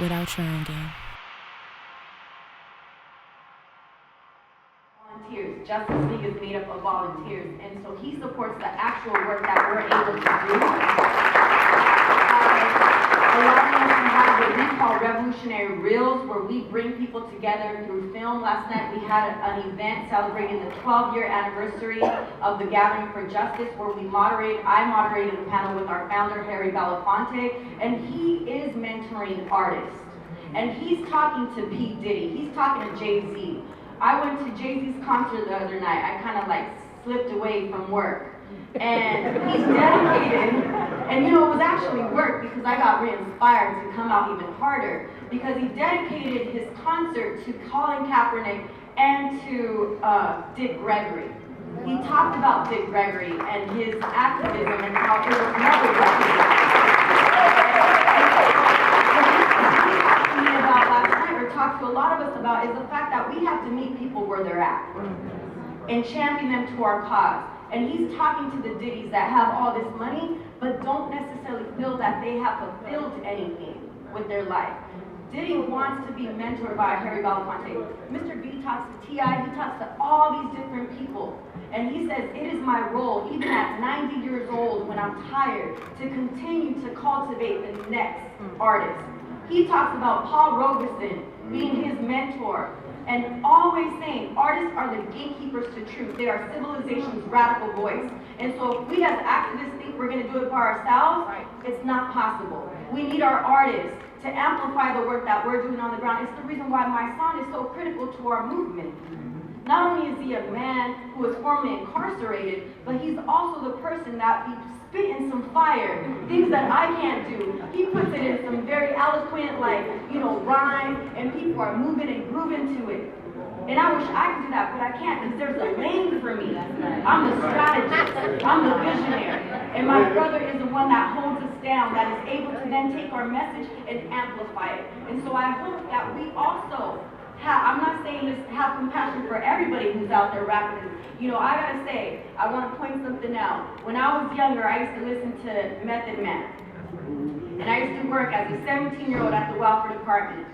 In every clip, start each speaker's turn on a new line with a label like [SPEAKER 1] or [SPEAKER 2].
[SPEAKER 1] without trying again.
[SPEAKER 2] Volunteers. Justice League is made up of volunteers, and so he supports the actual work that we're able to do. A lot of us have what we call revolutionary reels, where we bring people together through film. Last night we had an event celebrating the 12-year anniversary of the Gathering for Justice, where I moderated a panel with our founder, Harry Belafonte, and he is mentoring artists. And he's talking to P. Diddy, he's talking to Jay-Z. I went to Jay-Z's concert the other night. I kind of like slipped away from work. And he's dedicated, and it was actually work because I got re-inspired to come out even harder, because he dedicated his concert to Colin Kaepernick and to Dick Gregory. He talked about Dick Gregory and his activism and how it was never recognized. Talked to a lot of us about is the fact that we have to meet people where they're at and champion them to our cause. And he's talking to the Diddies that have all this money but don't necessarily feel that they have fulfilled anything with their life. Diddy wants to be mentored by Harry Belafonte. Mr. B talks to T.I., he talks to all these different people. And he says, it is my role, even at 90 years old when I'm tired, to continue to cultivate the next artist. He talks about Paul Robeson being his mentor, and always saying artists are the gatekeepers to truth. They are civilization's radical voice. And so if we as activists think we're going to do it by ourselves, it's not possible. We need our artists to amplify the work that we're doing on the ground. It's the reason why my son is so critical to our movement. Not only is he a man who was formerly incarcerated, but he's also the person that be spitting some fire, things that I can't do. He puts it in some very eloquent, rhyme, and people are moving and grooving to it. And I wish I could do that, but I can't, because there's a lane for me. I'm the strategist, I'm the visionary. And my brother is the one that holds us down, that is able to then take our message and amplify it. And so I hope that we also I'm not saying this, have compassion for everybody who's out there rapping. I gotta say, I wanna point something out. When I was younger, I used to listen to Method Man. And I used to work as a 17-year-old at the welfare department.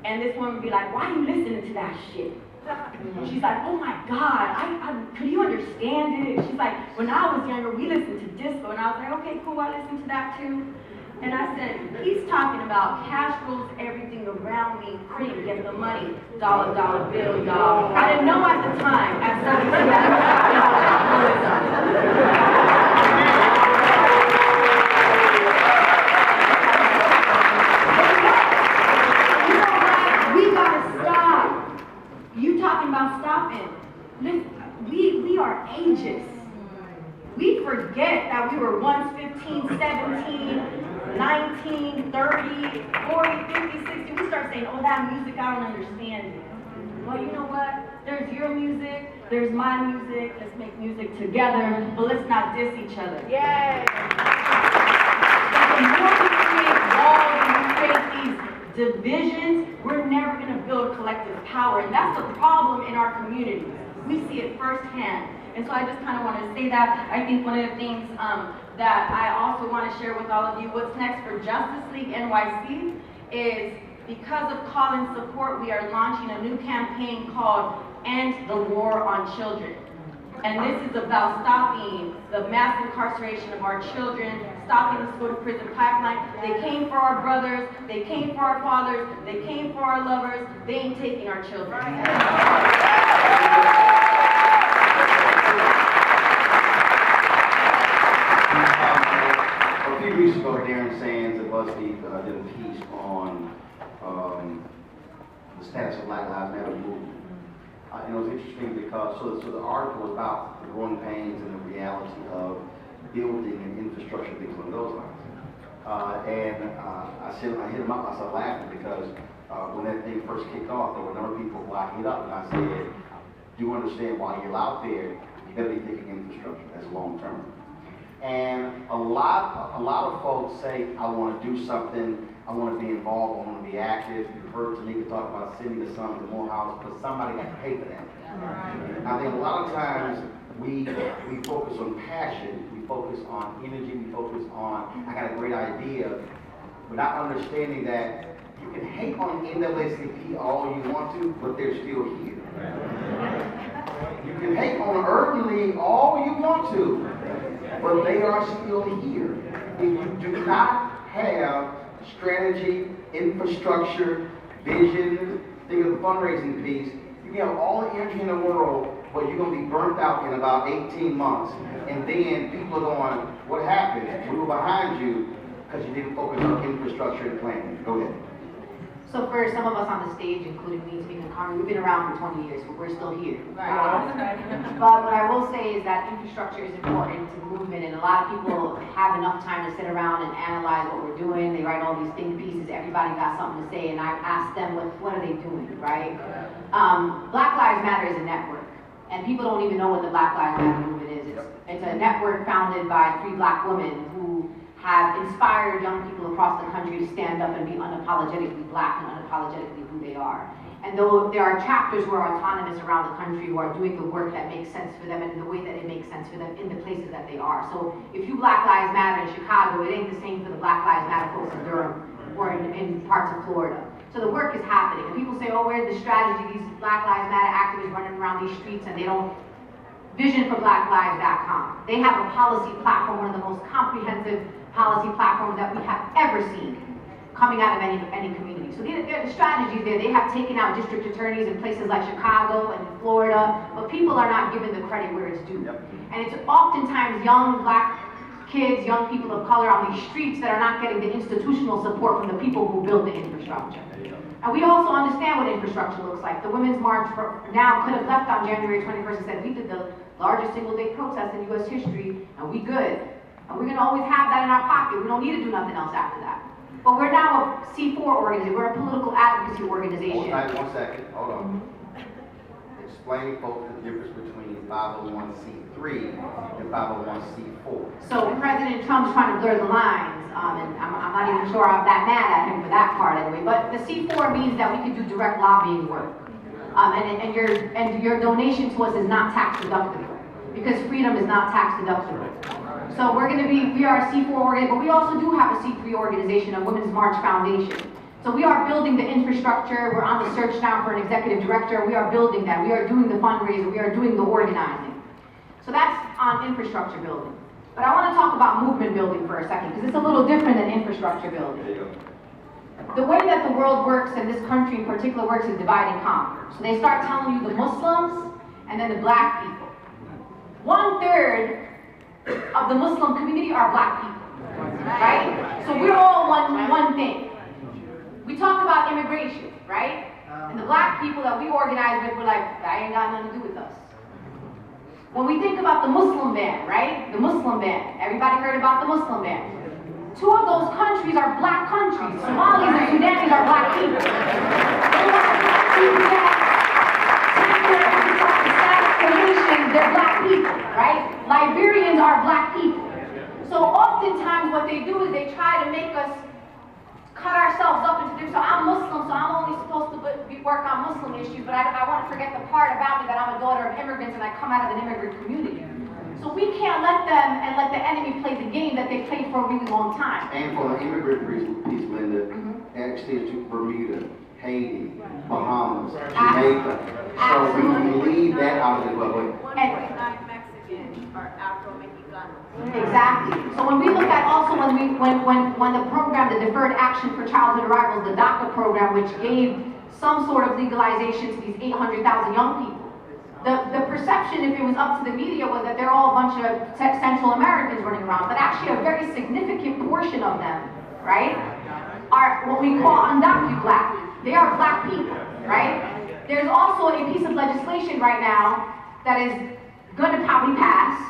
[SPEAKER 2] And this woman would be like, why are you listening to that shit? She's like, oh my God, could you understand it? She's like, when I was younger, we listened to disco. And I was like, okay, cool, I listened to that too. And I said, he's talking about cash rules everything around me, cream, get the money, dollar bill, y'all. I didn't know at the time, at 17, we gotta stop. You talking about stopping. Listen, we are ageist. We forget that we were once 15, 17, 19, 30, 40, 50, 60, we start saying, oh, that music, I don't understand it. Well, you know what? There's your music, there's my music, let's make music together, but let's not diss each other. Yay! The more we create walls and we create these divisions, we're never going to build collective power, and that's the problem in our communities. We see it firsthand. And so I just kind of want to say that. I think one of the things that I also want to share with all of you, what's next for Justice League NYC is, because of Colin's support, we are launching a new campaign called End the War on Children. And this is about stopping the mass incarceration of our children, stopping the school-to-prison pipeline. They came for our brothers, they came for our fathers, they came for our lovers, they ain't taking our children.
[SPEAKER 3] A few weeks ago, Darren Sands at BuzzFeed did a piece on the status of Black Lives Matter movement. And it was interesting because, so the article was about the growing pains and the reality of building and infrastructure, things along those lines. I hit him up, I started laughing because when that thing first kicked off, there were a number of people who I hit up and I said, do you understand while you're out there, you better be thinking infrastructure, that's long term. And a lot of folks say, I want to do something, I want to be involved, I want to be active. You've heard Tanika talk about sending the son to Morehouse, but somebody got to pay for that. Right. I think a lot of times we focus on passion, we focus on energy, we focus on, I got a great idea, without understanding that You can hate on NAACP all you want to, but they're still here. You can hate on Urban League all you want to, but they are still here. If you do not have strategy, infrastructure, vision, think of the fundraising piece, you can have all the energy in the world, but you're going to be burnt out in about 18 months. And then people are going, what happened? We were behind you because you didn't focus on infrastructure and planning. Go ahead.
[SPEAKER 2] So for some of us on the stage, including me speaking in Congress, we've been around for 20 years, but we're still here. But what I will say is that infrastructure is important to the movement, and a lot of people have enough time to sit around and analyze what we're doing. They write all these think pieces, everybody got something to say, and I ask them, what are they doing, right? Black Lives Matter is a network, and people don't even know what the Black Lives Matter movement is. It's a network founded by 3 Black women who have inspired young people across the country to stand up and be unapologetically Black and unapologetically who they are. And though there are chapters who are autonomous around the country who are doing the work that makes sense for them and the way that it makes sense for them in the places that they are. So if you Black Lives Matter in Chicago, it ain't the same for the Black Lives Matter folks in Durham or in parts of Florida. So the work is happening. And people say, oh, where's the strategy? These Black Lives Matter activists running around these streets and they don't. Visionforblacklives.com. They have a policy platform, one of the most comprehensive policy platforms that we have ever seen coming out of any community. So the strategies there, they have taken out district attorneys in places like Chicago and Florida, but people are not given the credit where it's due. Yep. And it's oftentimes young Black kids, young people of color on these streets that are not getting the institutional support from the people who build the infrastructure. And we also understand what infrastructure looks like. The Women's March now could have left on January 21st and said, we did the largest single-day protest in U.S. history, and we good. And we're going to always have that in our pocket. We don't need to do nothing else after that. But we're now a C4 organization. We're a political advocacy organization.
[SPEAKER 3] Hold on 1 second. Hold on. Explain, folks, the difference between 501c3 and 501c4.
[SPEAKER 2] So President Trump's trying to blur the lines, and I'm not even sure I'm that mad at him for that part anyway. But the C4 means that we can do direct lobbying work, and your donation to us is not tax deductible because freedom is not tax deductible. So we are a C4 organization, but we also do have a C3 organization, a Women's March Foundation. So we are building the infrastructure. We're on the search now for an executive director. We are building that. We are doing the fundraiser. We are doing the organizing. So that's on infrastructure building. But I want to talk about movement building for a second, because it's a little different than infrastructure building. The way that the world works, and this country in particular works, is divide and conquer. So they start telling you the Muslims and then the Black people. 1/3 of the Muslim community are Black people, right? So we're all one thing. We talk about immigration, right? And the Black people that we organize with, we're like, that ain't got nothing to do with us. When we think about the Muslim ban, right? The Muslim ban. Everybody heard about the Muslim ban. 2 of those countries are Black countries. Somalis and Sudanis are Black people. They're Black people, right? Liberians are Black people. So oftentimes what they do is they try to make us cut ourselves up into different. So I'm Muslim, so I'm only supposed to work on Muslim issues, but I want to forget the part about me that I'm a daughter of immigrants and I come out of an immigrant community. So we can't let them and let the enemy play the game that they played for a really long time.
[SPEAKER 3] And for the immigrant piece, Linda, extends to Bermuda, Haiti, Bahamas, Jamaica. So we leave that out of the public.
[SPEAKER 1] Not Mexican or Afro-Mexicano.
[SPEAKER 2] Exactly. So when we look at also when the program, the Deferred Action for Childhood Arrivals, the DACA program, which gave some sort of legalization to these 800,000 young people, the perception, if it was up to the media, was that they're all a bunch of Central Americans running around, but actually a very significant portion of them, right, are what we call undocumented Black. They are Black people, right? There's also a piece of legislation right now that is going to probably pass.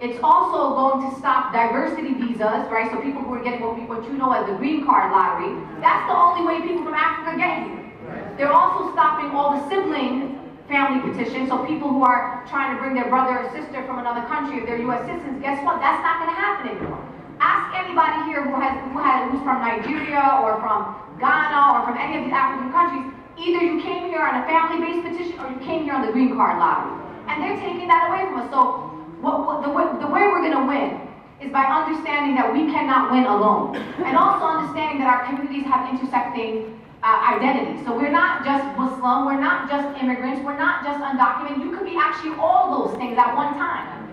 [SPEAKER 2] It's also going to stop diversity visas, right? So people who are getting what you know as the green card lottery, that's the only way people from Africa get here. They're also stopping all the sibling family petitions, so people who are trying to bring their brother or sister from another country, if they're U.S. citizens, guess what? That's not going to happen anymore. Ask anybody here who's from Nigeria or from Ghana or from any of these African countries, either you came here on a family-based petition or you came here on the green card lottery. And they're taking that away from us. So the way we're going to win is by understanding that we cannot win alone. And also understanding that our communities have intersecting identities. So we're not just Muslim, we're not just immigrants, we're not just undocumented. You could be actually all those things at one time.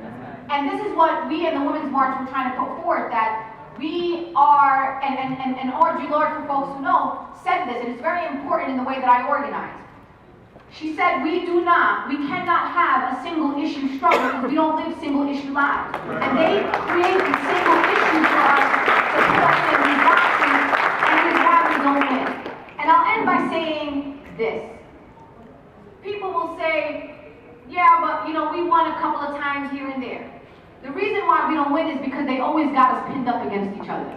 [SPEAKER 2] And this is what we in the Women's March were trying to put forth, that we are, and Audre Lorde, for folks who know, said this, and it's very important in the way that I organize. She said, we cannot have a single issue struggle because we don't live single issue lives. And they created single issues for us to put us in these boxes, and this is why we don't win. And I'll end by saying this. People will say, yeah, but you know, we won a couple of times here and there. The reason why we don't win is because they always got us pinned up against each other.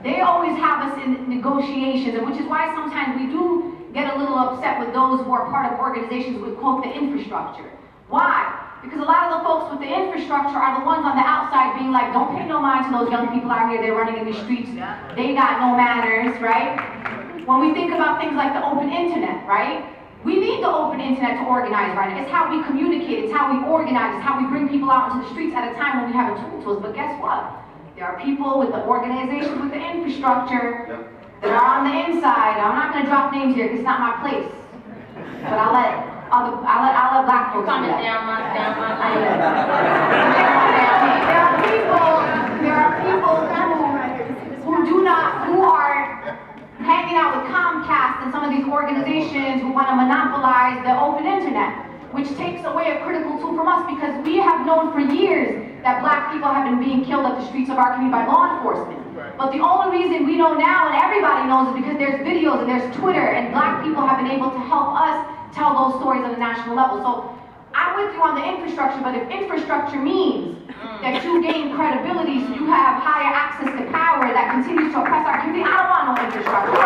[SPEAKER 2] They always have us in negotiations, and which is why sometimes we do get a little upset with those who are part of organizations with, quote, the infrastructure. Why? Because a lot of the folks with the infrastructure are the ones on the outside being like, don't pay no mind to those young people out here, they're running in the streets, they got no manners, right? When we think about things like the open internet, right? We need the open internet to organize, right? It's how we communicate, it's how we organize, it's how we bring people out into the streets at a time when we have a tool to us. But guess what? There are people with the organizations with the infrastructure that are on the inside. I'm not going to drop names here because it's not my place. But I'll let black folks do that.
[SPEAKER 4] Down my
[SPEAKER 2] There are people who are hanging out with Comcast and some of these organizations who want to monopolize the open internet, which takes away a critical tool from us, because we have known for years that black people have been being killed at the streets of our community by law enforcement. But the only reason we know now, and everybody knows, is because there's videos and there's Twitter, and black people have been able to help us tell those stories on a national level. So I'm with you on the infrastructure, but if infrastructure means that you gain credibility so you have higher access to power that continues to oppress our community, I don't want no infrastructure.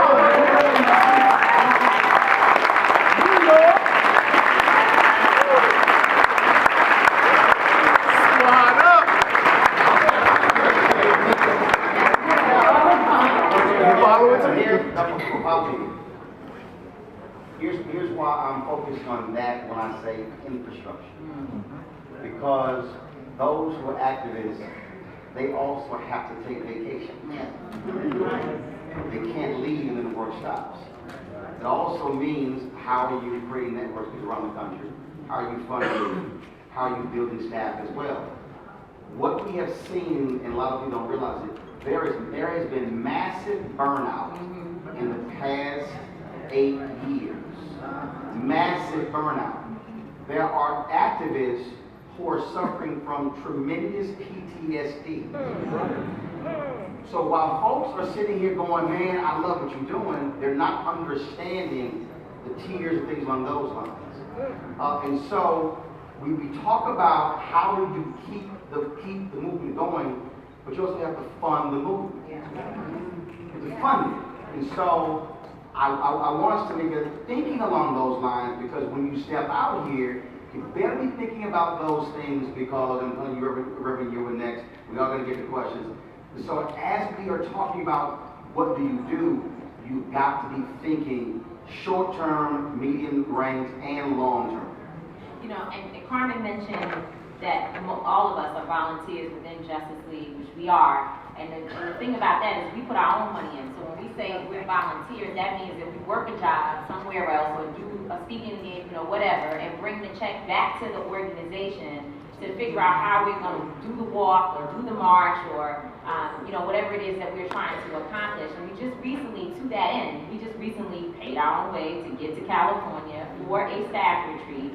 [SPEAKER 3] Here's why I'm focused on that when I say infrastructure. Because those who are activists, they also have to take vacation. They can't leave and then the work stops. It also means how are you creating networks around the country? How are you funding? How are you building staff as well? What we have seen, and a lot of people don't realize it, there has been massive burnout in the past 8 years. Massive burnout. There are activists who are suffering from tremendous PTSD. So while folks are sitting here going, man, I love what you're doing, they're not understanding the tiers and things along those lines. And so we talk about how do you keep the movement going, but you also have to fund the movement. You have to fund it. And so I want us to make a thinking along those lines, because when you step out here, you better be thinking about those things, because, and Reverend, you were next, we are going to get to questions. And so as we are talking about what do, you've got to be thinking short-term, medium range, and long-term.
[SPEAKER 4] You know, and Carmen mentioned that all of us are volunteers within Justice League, which we are. And the thing about that is we put our own money in. So when we say we're volunteers, that means that we work a job somewhere else or do a speaking engagement or whatever and bring the check back to the organization to figure out how we're going to do the walk or do the march or, you know, whatever it is that we're trying to accomplish. And we just recently, to that end, we just recently paid our own way to get to California for a staff retreat.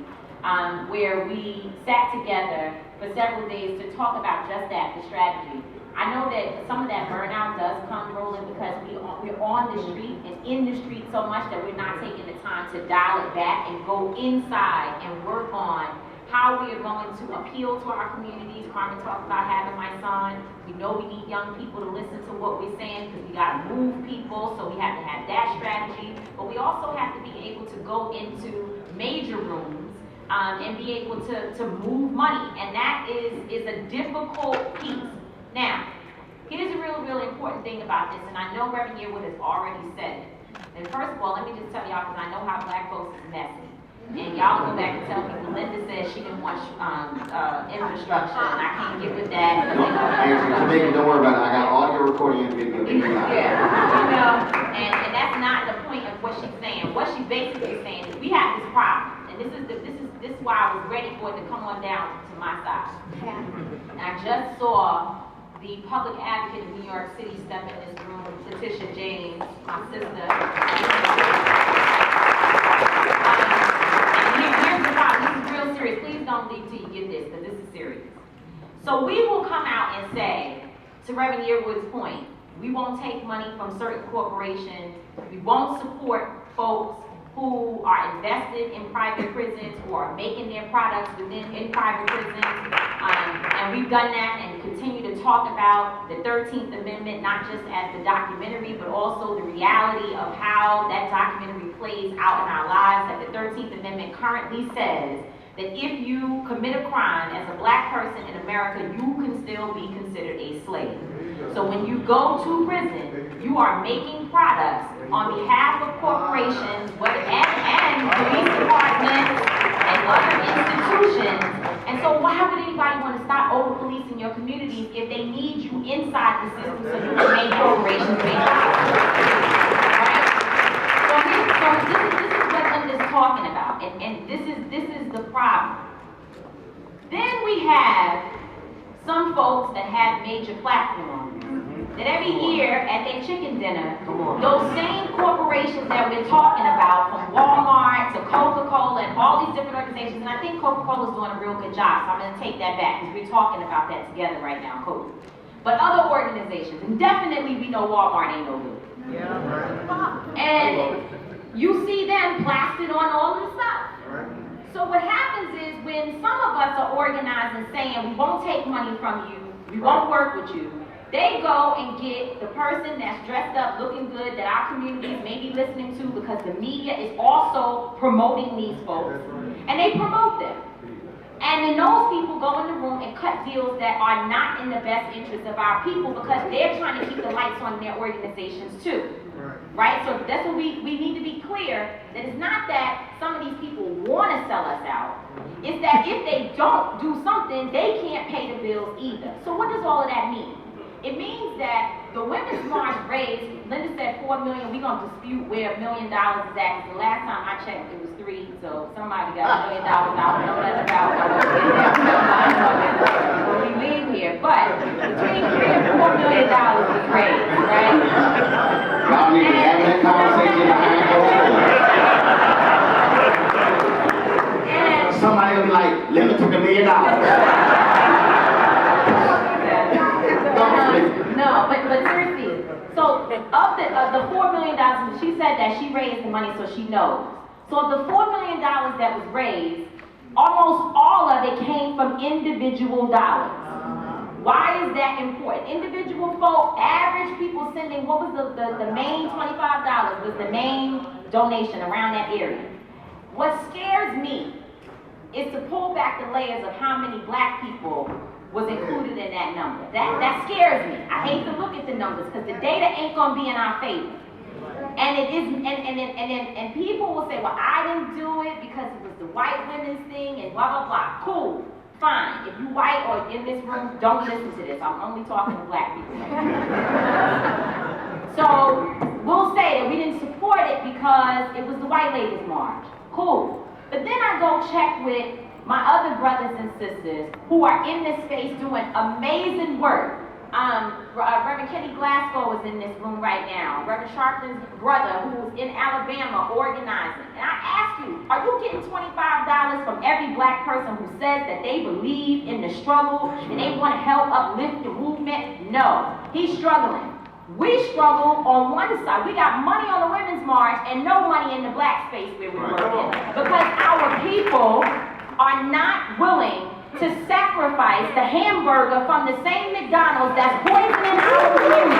[SPEAKER 4] Where we sat together for several days to talk about just that, the strategy. I know that some of that burnout does come rolling because we're on the street and in the street so much that we're not taking the time to dial it back and go inside and work on how we are going to appeal to our communities. Carmen talked about having my son. We know we need young people to listen to what we're saying because we got to move people, so we have to have that strategy. But we also have to be able to go into major rooms and be able to move money, and that is a difficult piece. Now, here's a real important thing about this, and I know Reverend Yearwood has already said it. And first of all, let me just tell y'all, because I know how black folks is messy. And y'all go back and tell people, Linda said she didn't want infrastructure, and I can't get with that.
[SPEAKER 3] Don't worry about it. I got all your recording and video.
[SPEAKER 4] Yeah, you know, and that's not the point of problem. And this is why I was ready for it to come on down to my side. And I just saw the public advocate of New York City step in this room, Letitia James, my sister. And here's the problem. This is real serious. Please don't leave till you get this, because this is serious. So we will come out and say, to Reverend Yearwood's point, we won't take money from certain corporations. We won't support folks who are invested in private prisons, who are making their products in private prisons. And we've done that and continue to talk about the 13th Amendment, not just as the documentary, but also the reality of how that documentary plays out in our lives. That the 13th Amendment currently says that if you commit a crime as a black person in America, you can still be considered a slave. So when you go to prison, you are making products on behalf of corporations and police departments and other institutions. And so why would anybody want to stop over-policing your communities if they need you inside the system so you can make corporations make products? Right? So this is what Linda's talking about, and this is the problem. Then we have some folks that have major platforms. That every year at their chicken dinner, those same corporations that we're talking about, from Walmart to Coca-Cola and all these different organizations, and I think Coca-Cola is doing a real good job, so I'm going to take that back because we're talking about that together right now, Coke. But other organizations, and definitely we know Walmart ain't no good. Yeah. And you see them plastered on all of the stuff. So what happens is when some of us are organized and saying we won't take money from you, we won't work with you, they go and get the person that's dressed up, looking good, that our communities may be listening to because the media is also promoting these folks. And they promote them. And then those people go in the room and cut deals that are not in the best interest of our people because they're trying to keep the lights on in their organizations too. Right? So that's what we need to be clear, that it's not that some of these people want to sell us out. It's that if they don't do something, they can't pay the bills either. So what does all of that mean? It means that the Women's March raised, Linda said $4 million, we're going to dispute where $1 million is at. The last time I checked, it was 3, so somebody got $1 million. I don't know nothing about when we leave here. But between $3 and $4 million was raised, right?
[SPEAKER 3] Y'all need to have that conversation behind closed doors. Somebody will be like, Linda took $1 million.
[SPEAKER 4] No, but seriously, so of the $4 million, she said that she raised the money so she knows. So of the $4 million that was raised, almost all of it came from individual dollars. Why is that important? Individual folk, average people sending, what was the main $25 was the main donation around that area. What scares me is to pull back the layers of how many black people was included in that number. That scares me. I hate to look at the numbers because the data ain't gonna be in our favor. And it is, and people will say, well, I didn't do it because it was the white women's thing and blah blah blah. Cool, fine. If you white or in this room, don't listen to this. I'm only talking to black people. So we'll say that we didn't support it because it was the white ladies' march. Cool. But then I go check with my other brothers and sisters who are in this space doing amazing work. Reverend Kenny Glasgow is in this room right now. Reverend Sharpton's brother who's in Alabama organizing. And I ask you, are you getting $25 from every black person who says that they believe in the struggle and they want to help uplift the movement? No, he's struggling. We struggle on one side. We got money on the Women's March and no money in the black space where we work in. Because our people are not willing to sacrifice the hamburger from the same McDonald's that's poisoning our community.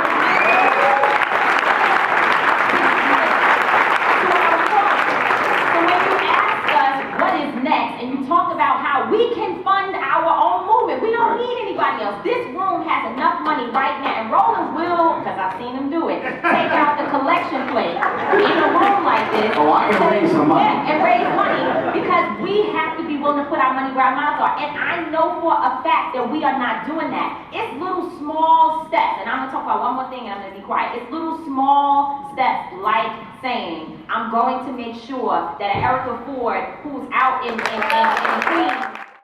[SPEAKER 4] So when you ask us what is next and you talk about how we can fund our own movement, we don't need anybody else. This room has enough money right now, and Roland will, because I've seen him do it, take out the collection plate in a room like this.
[SPEAKER 3] Oh, I can raise some money.
[SPEAKER 4] Yeah, and raise money because we have to be willing to put our money where our mouths are. And I know for a fact that we are not doing that. It's little small steps, and I'm going to talk about one more thing and I'm going to be quiet. It's little small steps like saying saying, I'm going to make sure that Erica Ford, who's out in